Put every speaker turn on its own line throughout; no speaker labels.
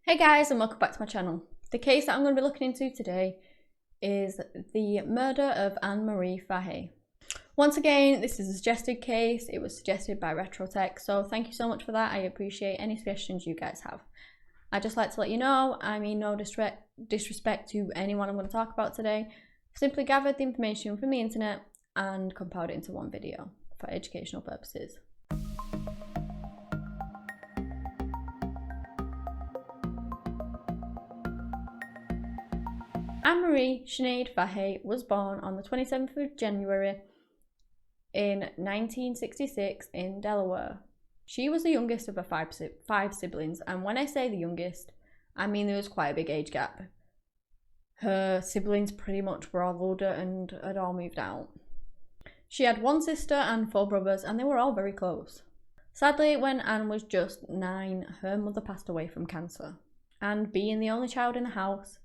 Hey guys, and welcome back to my channel. The case that I'm going to be looking into today is the murder of Anne-Marie Fahey. Once again, this is a suggested case. It was suggested by RetroTech, so thank you so much for that. I appreciate any suggestions you guys have. I'd just like to let you know, I mean no disrespect to anyone I'm going to talk about today. I've simply gathered the information from the internet and compiled it into one video for educational purposes. Anne-Marie Sinead Fahey was born on the 27th of January in 1966 in Delaware. She was the youngest of her five siblings, and when I say the youngest, I mean there was quite a big age gap. Her siblings pretty much were all older and had all moved out. She had one sister and four brothers, and they were all very close. Sadly, when Anne was just 9, her mother passed away from cancer, and being the only child in the house,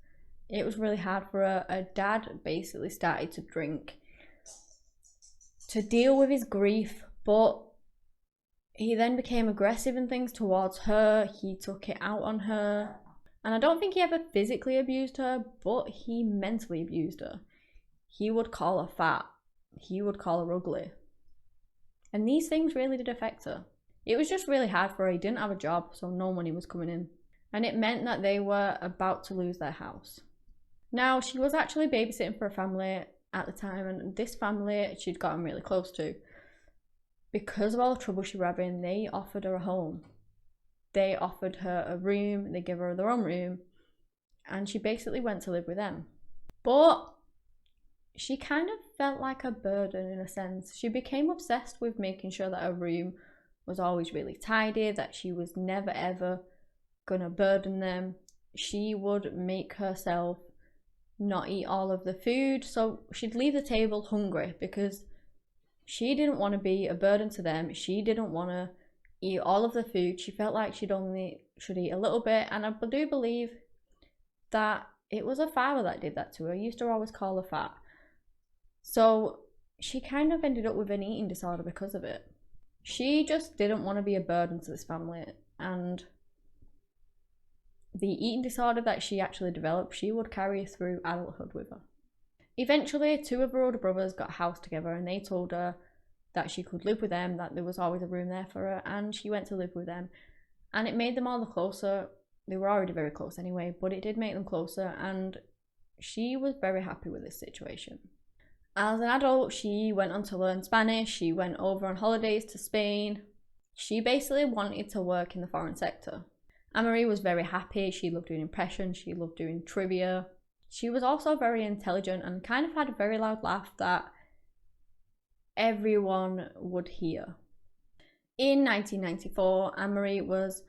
it was really hard for her. Her dad basically started to drink to deal with his grief, but he then became aggressive and things towards her. He took it out on her, and I don't think he ever physically abused her, but he mentally abused her. He would call her fat, he would call her ugly, and these things really did affect her. It was just really hard for her. He didn't have a job, so no money was coming in, and it meant that they were about to lose their house. Now, she was actually babysitting for a family at the time, and this family she'd gotten really close to. Because of all the trouble she was having, they offered her a home. They offered her a room, they gave her their own room, and she basically went to live with them. But she kind of felt like a burden in a sense. She became obsessed with making sure that her room was always really tidy, that she was never ever gonna burden them. She would make herself not eat all of the food, so she'd leave the table hungry because she didn't want to be a burden to them. She didn't want to eat all of the food. She felt like should eat a little bit, and I do believe that it was her father that did that to her. He used to always call her fat, so she kind of ended up with an eating disorder because of it. She just didn't want to be a burden to this family, and the eating disorder that she actually developed, she would carry through adulthood with her. Eventually, 2 of her older brothers got a house together, and they told her that she could live with them, that there was always a room there for her, and she went to live with them. And it made them all the closer. They were already very close anyway, but it did make them closer, and she was very happy with this situation. As an adult, she went on to learn Spanish. She went over on holidays to Spain. She basically wanted to work in the foreign sector. Anne-Marie was very happy. She loved doing impressions, she loved doing trivia. She was also very intelligent and kind of had a very loud laugh that everyone would hear. In 1994, Anne-Marie was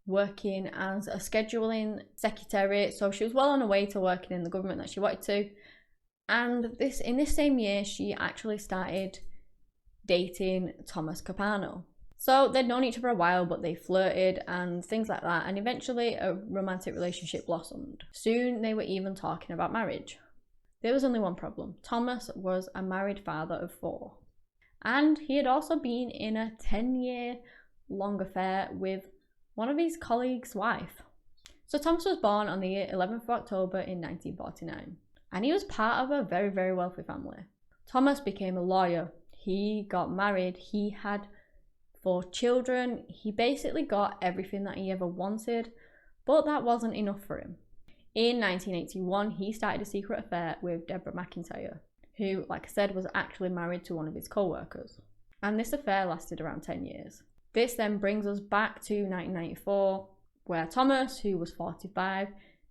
working as a scheduling secretary, so she was well on her way to working in the government that she wanted to. And in this same year, she actually started dating Thomas Capano. So they'd known each other a while, but they flirted and things like that, and eventually a romantic relationship blossomed. Soon they were even talking about marriage. There was only one problem. Thomas was a married father of 4, and he had also been in a 10-year-long affair with one of his colleagues' wife. So Thomas was born on the 11th of October in 1949, and he was part of a very, very wealthy family. Thomas became a lawyer. He got married. He had 4 children. He basically got everything that he ever wanted, but that wasn't enough for him. In 1981, he started a secret affair with Deborah McIntyre, who, like I said, was actually married to one of his co-workers. And this affair lasted around 10 years. This then brings us back to 1994, where Thomas, who was 45,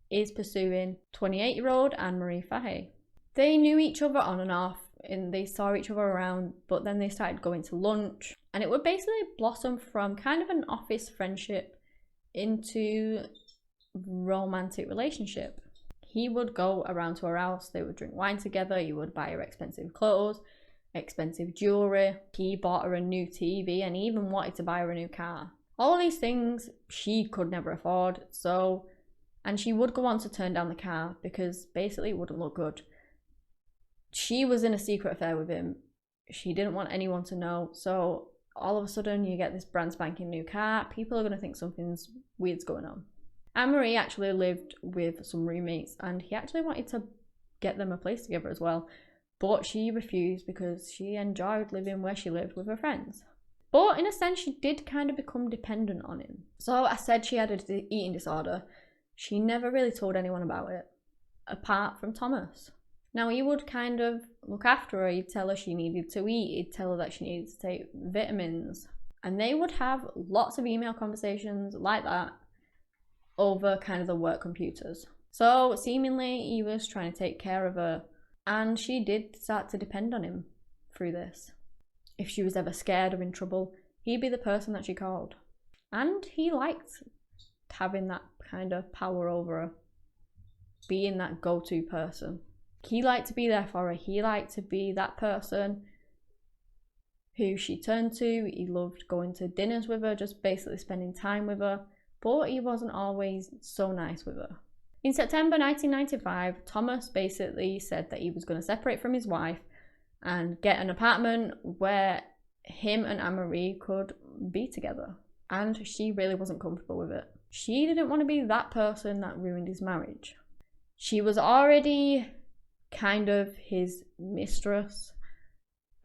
is pursuing 28-year-old Anne-Marie Fahey. They knew each other on and off, and they saw each other around, but then they started going to lunch, and it would basically blossom from kind of an office friendship into romantic relationship. He would go around to her house, they would drink wine together, he would buy her expensive clothes, expensive jewellery, he bought her a new TV, and he even wanted to buy her a new car. All of these things she could never afford, and she would go on to turn down the car because basically it wouldn't look good. She was in a secret affair with him. She didn't want anyone to know, so all of a sudden you get this brand spanking new car. People are going to think something's weird's going on. Anne-Marie actually lived with some roommates and he actually wanted to get them a place together as well, but she refused because she enjoyed living where she lived with her friends. But in a sense, she did kind of become dependent on him. So I said she had an eating disorder. She never really told anyone about it, apart from Thomas. Now, he would kind of look after her. He'd tell her she needed to eat. He'd tell her that she needed to take vitamins. And they would have lots of email conversations like that over kind of the work computers. So seemingly he was trying to take care of her, and she did start to depend on him through this. If she was ever scared or in trouble, he'd be the person that she called. And he liked having that kind of power over her, being that go-to person. He liked to be there for her. He liked to be that person who she turned to. He loved going to dinners with her, just basically spending time with her, but he wasn't always so nice with her. In September 1995, Thomas basically said that he was going to separate from his wife and get an apartment where him and Anne-Marie could be together. And she really wasn't comfortable with it. She didn't want to be that person that ruined his marriage. She was already kind of his mistress,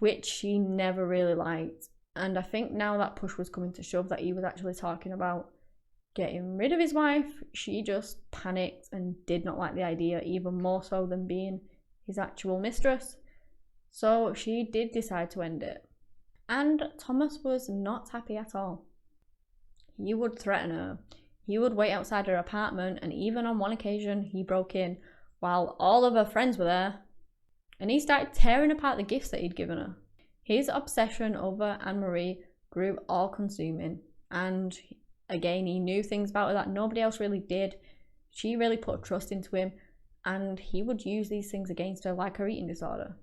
which she never really liked. And I think now that push was coming to shove, that he was actually talking about getting rid of his wife, she just panicked and did not like the idea, even more so than being his actual mistress. So she did decide to end it. And Thomas was not happy at all. He would threaten her. He would wait outside her apartment, and even on one occasion he broke in while all of her friends were there, and he started tearing apart the gifts that he'd given her. His obsession over Anne-Marie grew all-consuming, and again, he knew things about her that nobody else really did. She really put trust into him, and he would use these things against her, like her eating disorder.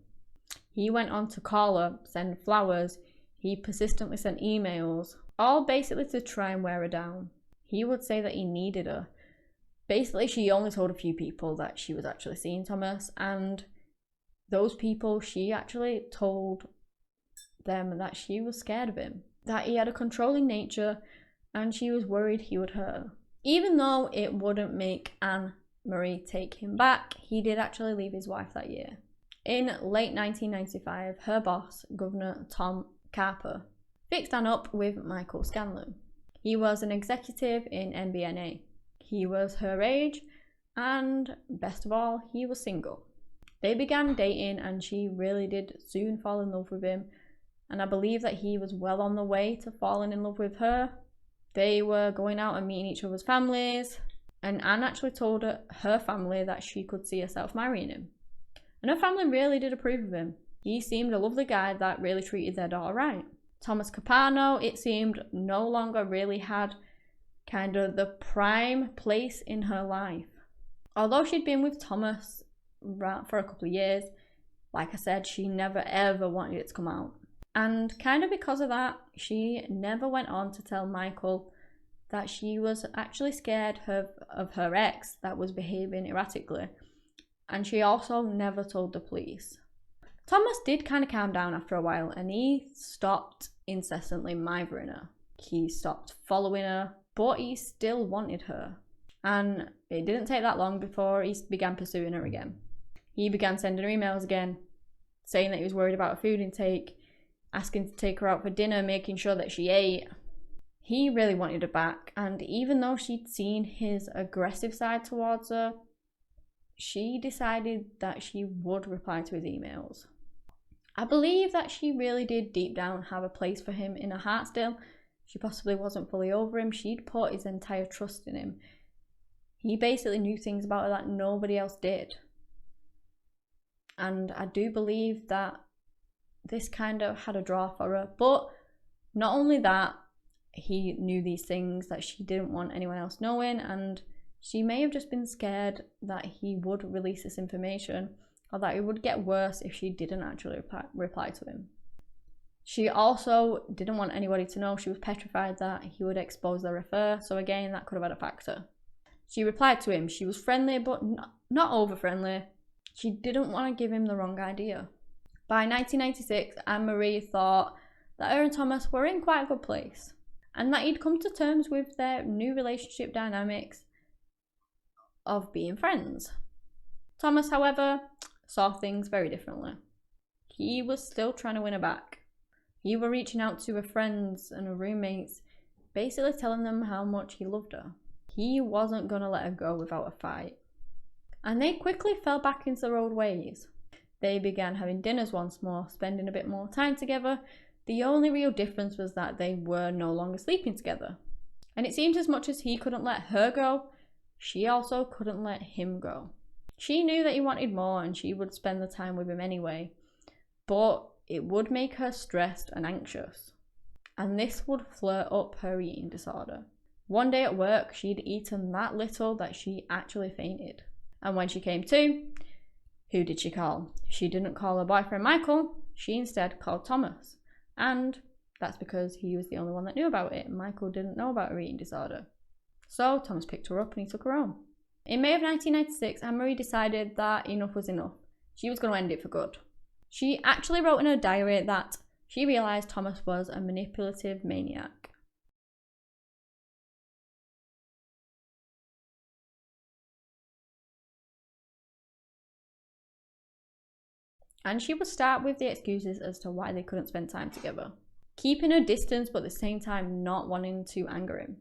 He went on to call her, send flowers. He persistently sent emails, all basically to try and wear her down. He would say that he needed her. Basically, she only told a few people that she was actually seeing Thomas, and those people, she actually told them that she was scared of him, that he had a controlling nature, and she was worried he would hurt her. Even though it wouldn't make Anne-Marie take him back, he did actually leave his wife that year. In late 1995, her boss, Governor Tom Carper, fixed Anne up with Michael Scanlon. He was an executive in MBNA. He was her age, and best of all, he was single. They began dating, and she really did soon fall in love with him, and I believe that he was well on the way to falling in love with her. They were going out and meeting each other's families, and Anne actually told her family that she could see herself marrying him. And her family really did approve of him. He seemed a lovely guy that really treated their daughter right. Thomas Capano, it seemed, no longer really had kind of the prime place in her life. Although she'd been with Thomas for a couple of years, like I said, she never ever wanted it to come out. And kind of because of that, she never went on to tell Michael that she was actually scared of her ex that was behaving erratically. And she also never told the police. Thomas did kind of calm down after a while, and he stopped incessantly mithering her. He stopped following her, but he still wanted her. And it didn't take that long before he began pursuing her again. He began sending her emails again, saying that he was worried about her food intake, asking to take her out for dinner, making sure that she ate. He really wanted her back, and even though she'd seen his aggressive side towards her, she decided that she would reply to his emails. I believe that she really did deep down have a place for him in her heart still. She possibly wasn't fully over him. She'd put his entire trust in him. He basically knew things about her that nobody else did. And I do believe that this kind of had a draw for her. But not only that, he knew these things that she didn't want anyone else knowing, and she may have just been scared that he would release this information, or that it would get worse if she didn't actually reply to him. She also didn't want anybody to know. She was petrified that he would expose their affair, so again, that could have had a factor. She replied to him. She was friendly, but not over-friendly. She didn't want to give him the wrong idea. By 1996, Anne-Marie thought that her and Thomas were in quite a good place, and that he'd come to terms with their new relationship dynamics, of being friends. Thomas, however, saw things very differently. He was still trying to win her back. He were reaching out to her friends and her roommates, basically telling them how much he loved her. He wasn't going to let her go without a fight. And they quickly fell back into their old ways. They began having dinners once more, spending a bit more time together. The only real difference was that they were no longer sleeping together. And it seemed as much as he couldn't let her go, she also couldn't let him go. She knew that he wanted more and she would spend the time with him anyway, but it would make her stressed and anxious. And this would flare up her eating disorder. One day at work, she'd eaten that little that she actually fainted. And when she came to, who did she call? She didn't call her boyfriend Michael, she instead called Thomas. And that's because he was the only one that knew about it. Michael didn't know about her eating disorder. So Thomas picked her up and he took her home. In May of 1996, Anne-Marie decided that enough was enough. She was going to end it for good. She actually wrote in her diary that she realised Thomas was a manipulative maniac. And she would start with the excuses as to why they couldn't spend time together. Keeping her distance, but at the same time not wanting to anger him.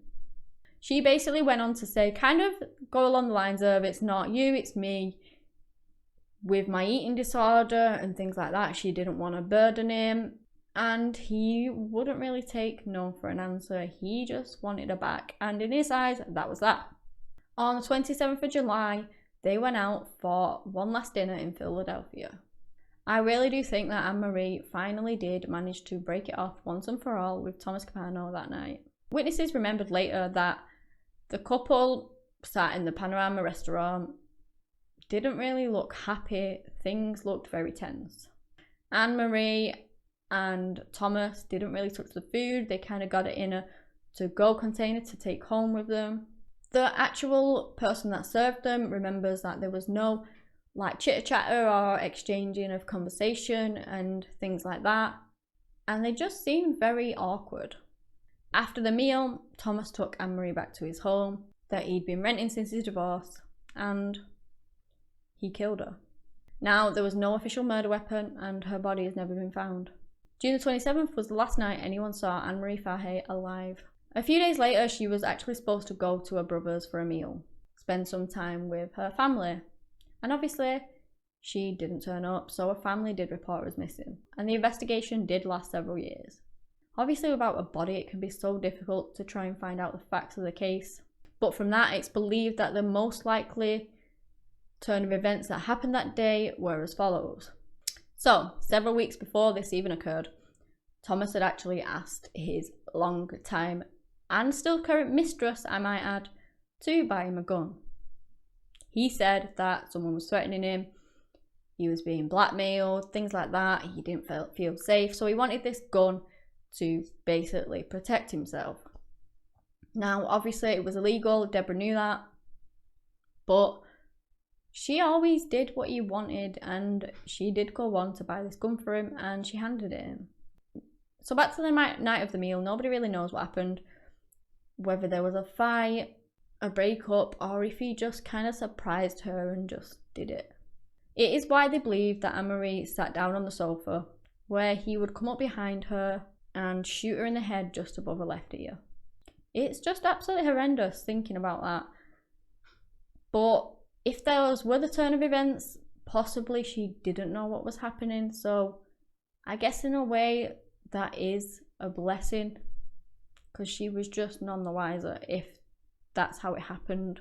She basically went on to say, kind of go along the lines of, it's not you, it's me. With my eating disorder and things like that, she didn't want to burden him. And he wouldn't really take no for an answer. He just wanted her back. And in his eyes, that was that. On the 27th of July, they went out for one last dinner in Philadelphia. I really do think that Anne-Marie finally did manage to break it off once and for all with Thomas Capano that night. Witnesses remembered later that the couple sat in the Panorama restaurant, didn't really look happy, things looked very tense. Anne-Marie and Thomas didn't really touch the food, they kind of got it in a to-go container to take home with them. The actual person that served them remembers that there was no like chitter-chatter or exchanging of conversation and things like that, and they just seemed very awkward. After the meal, Thomas took Anne-Marie back to his home that he'd been renting since his divorce, and he killed her. Now, there was no official murder weapon and her body has never been found. June the 27th was the last night anyone saw Anne-Marie Fahey alive. A few days later, she was actually supposed to go to her brother's for a meal, spend some time with her family. And obviously, she didn't turn up, so her family did report her as missing. And the investigation did last several years. Obviously, without a body, it can be so difficult to try and find out the facts of the case. But from that, it's believed that the most likely turn of events that happened that day were as follows. So, several weeks before this even occurred, Thomas had actually asked his long-time and still current mistress, I might add, to buy him a gun. He said that someone was threatening him, he was being blackmailed, things like that, he didn't feel safe, so he wanted this gun to basically protect himself. Now, obviously it was illegal, Deborah knew that, but she always did what he wanted and she did go on to buy this gun for him and she handed it him. So back to the night of the meal, nobody really knows what happened, whether there was a fight, a breakup, or if he just kind of surprised her and just did it. It is widely believed that Anne-Marie sat down on the sofa where he would come up behind her and shoot her in the head just above her left ear. It's just absolutely horrendous thinking about that. But if those were the turn of events, possibly she didn't know what was happening, so I guess in a way that is a blessing because she was just none the wiser if that's how it happened.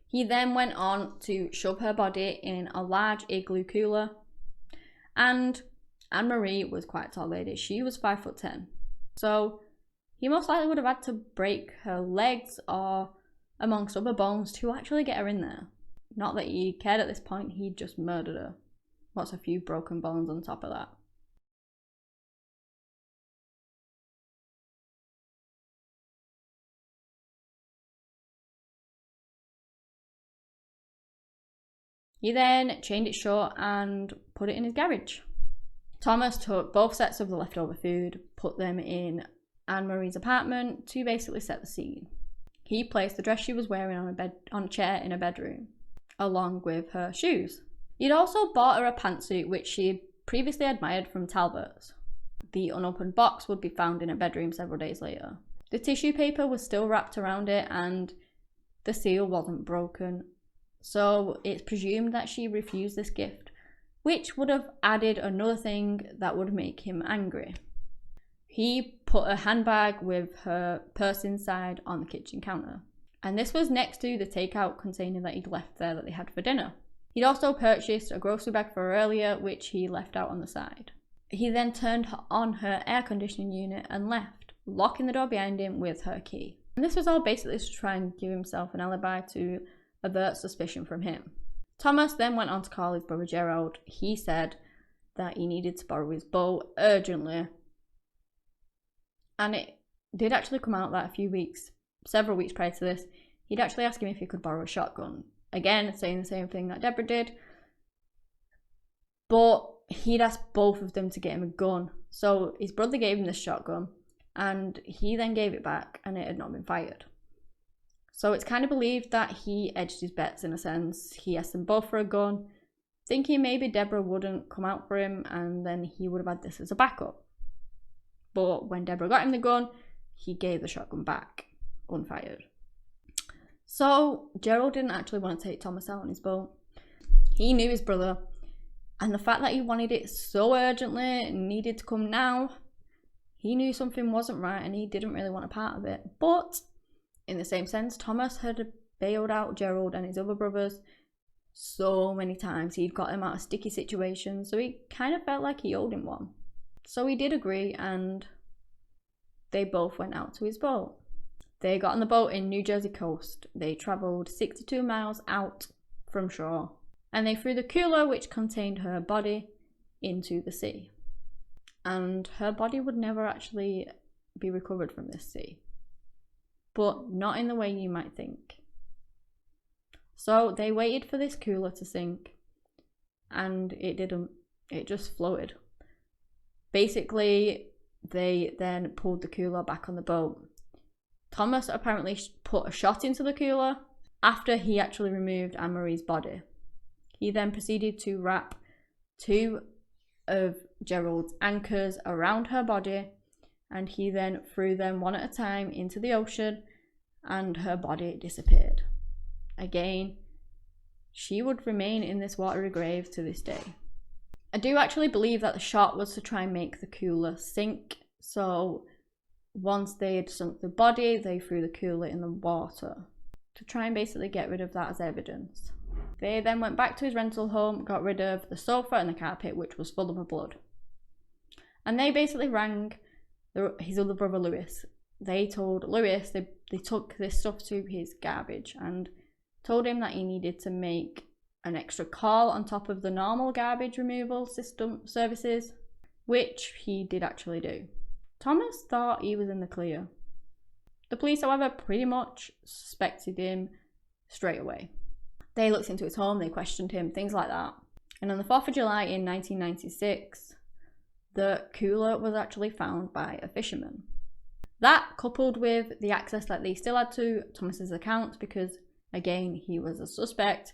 He then went on to shove her body in a large igloo cooler, and Anne-Marie was quite a tall lady. She was 5'10". So he most likely would have had to break her legs or amongst other bones to actually get her in there. Not that he cared at this point, he just murdered her. What's a few broken bones on top of that? He then chained it shut and put it in his garage. Thomas took both sets of the leftover food, put them in Anne-Marie's apartment to basically set the scene. He placed the dress she was wearing on a chair in a bedroom, along with her shoes. He'd also bought her a pantsuit which she had previously admired from Talbot's. The unopened box would be found in her bedroom several days later. The tissue paper was still wrapped around it and the seal wasn't broken, so it's presumed that she refused this gift, which would have added another thing that would make him angry. He put a handbag with her purse inside on the kitchen counter, and this was next to the takeout container that he'd left there that they had for dinner. He'd also purchased a grocery bag for her earlier, which he left out on the side. He then turned on her air conditioning unit and left, locking the door behind him with her key. And this was all basically to try and give himself an alibi to avert suspicion from him. Thomas then went on to call his brother Gerald. He said that he needed to borrow his boat urgently. And it did actually come out that several weeks prior to this, he'd actually asked him if he could borrow a shotgun. Again, saying the same thing that Deborah did. But he'd asked both of them to get him a gun. So his brother gave him this shotgun, and he then gave it back, and it had not been fired. So it's kind of believed that he edged his bets in a sense. He asked them both for a gun, thinking maybe Deborah wouldn't come out for him, and then he would have had this as a backup. But when Deborah got him the gun, he gave the shotgun back, unfired. So Gerald didn't actually want to take Thomas out on his boat. He knew his brother, and the fact that he wanted it so urgently and needed to come now, he knew something wasn't right and he didn't really want a part of it. But in the same sense, Thomas had bailed out Gerald and his other brothers so many times. He'd got him out of sticky situations, so he kind of felt like he owed him one. So he did agree, and they both went out to his boat. They got on the boat in New Jersey coast. They travelled 62 miles out from shore, and they threw the cooler which contained her body into the sea. And her body would never actually be recovered from this sea, but not in the way you might think. So they waited for this cooler to sink, and it didn't. It just floated. Basically, they then pulled the cooler back on the boat. Thomas apparently put a shot into the cooler after he actually removed Anne-Marie's body. He then proceeded to wrap 2 of Gerald's anchors around her body, and he then threw them one at a time into the ocean, and her body disappeared. Again, she would remain in this watery grave to this day. I do actually believe that the shot was to try and make the cooler sink. So once they had sunk the body, they threw the cooler in the water to try and basically get rid of that as evidence. They then went back to his rental home, got rid of the sofa and the carpet, which was full of her blood. And they basically rang his other brother Lewis. They told Lewis they took this stuff to his garbage and told him that he needed to make an extra call on top of the normal garbage removal system services, which he did actually do. Thomas thought he was in the clear. The police, however, pretty much suspected him straight away. They looked into his home, they questioned him, things like that. And on the 4th of July in 1996, the cooler was actually found by a fisherman. That, coupled with the access that they still had to Thomas's account, because again, he was a suspect,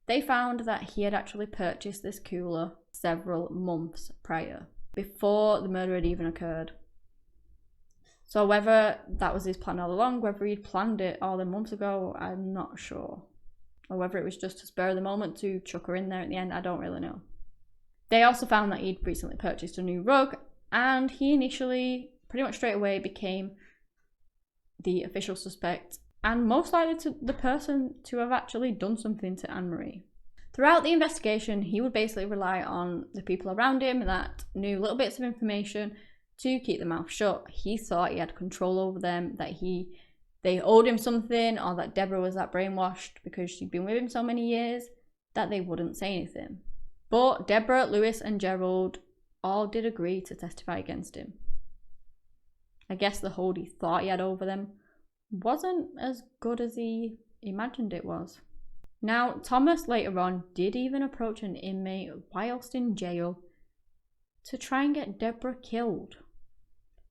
they found that he had actually purchased this cooler several months prior, before the murder had even occurred. So whether that was his plan all along, whether he'd planned it all the months ago, I'm not sure. Or whether it was just to spur the moment to chuck her in there at the end, I don't really know. They also found that he'd recently purchased a new rug, and he initially, pretty much straight away, became the official suspect and most likely to the person to have actually done something to Anne-Marie. Throughout the investigation, he would basically rely on the people around him that knew little bits of information to keep their mouth shut. He thought he had control over them, that they owed him something, or that Deborah was that brainwashed because she'd been with him so many years that they wouldn't say anything. But Deborah, Lewis and Gerald all did agree to testify against him. I guess the hold he thought he had over them wasn't as good as he imagined it was. Now, Thomas later on did even approach an inmate whilst in jail to try and get Deborah killed.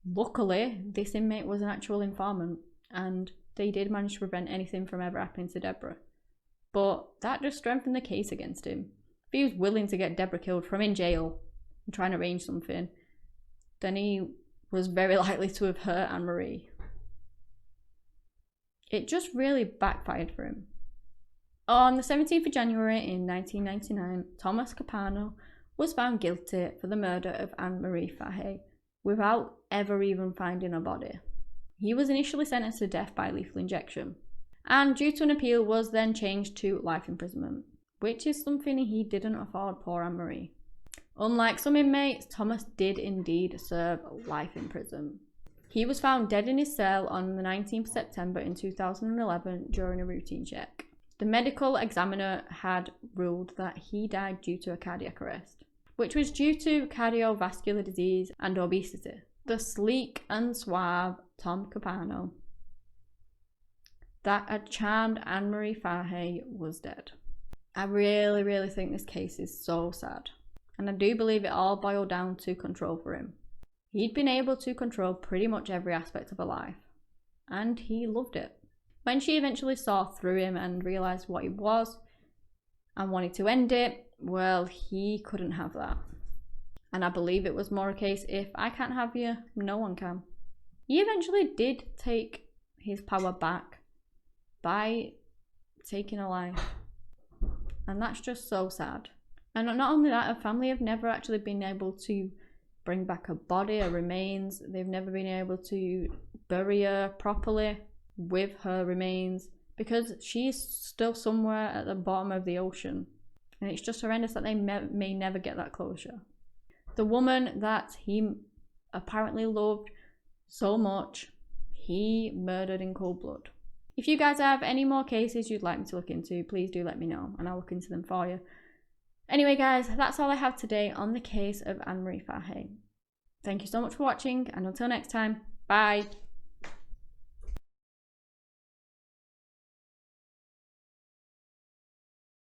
Luckily, this inmate was an actual informant, and they did manage to prevent anything from ever happening to Deborah. But that just strengthened the case against him. If he was willing to get Deborah killed from in jail and try and arrange something, then he was very likely to have hurt Anne-Marie. It just really backfired for him. On the 17th of January in 1999, Thomas Capano was found guilty for the murder of Anne-Marie Fahey without ever even finding a body. He was initially sentenced to death by lethal injection, and due to an appeal was then changed to life imprisonment, which is something he didn't afford poor Anne-Marie. Unlike some inmates, Thomas did indeed serve life in prison. He was found dead in his cell on the 19th of September in 2011 during a routine check. The medical examiner had ruled that he died due to a cardiac arrest, which was due to cardiovascular disease and obesity. The sleek and suave Tom Capano that had charmed Anne-Marie Fahey was dead. I really think this case is so sad. And I do believe it all boiled down to control for him. He'd been able to control pretty much every aspect of her life, and he loved it. When she eventually saw through him and realised what he was and wanted to end it, well, he couldn't have that. And I believe it was more a case, if I can't have you, no one can. He eventually did take his power back by taking a life. And that's just so sad. And not only that, her family have never actually been able to bring back her body, her remains. They've never been able to bury her properly with her remains because she's still somewhere at the bottom of the ocean. And it's just horrendous that they may never get that closure. The woman that he apparently loved so much, he murdered in cold blood. If you guys have any more cases you'd like me to look into, please do let me know and I'll look into them for you. Anyway guys, that's all I have today on the case of Anne-Marie Fahey. Thank you so much for watching, and until next time, bye!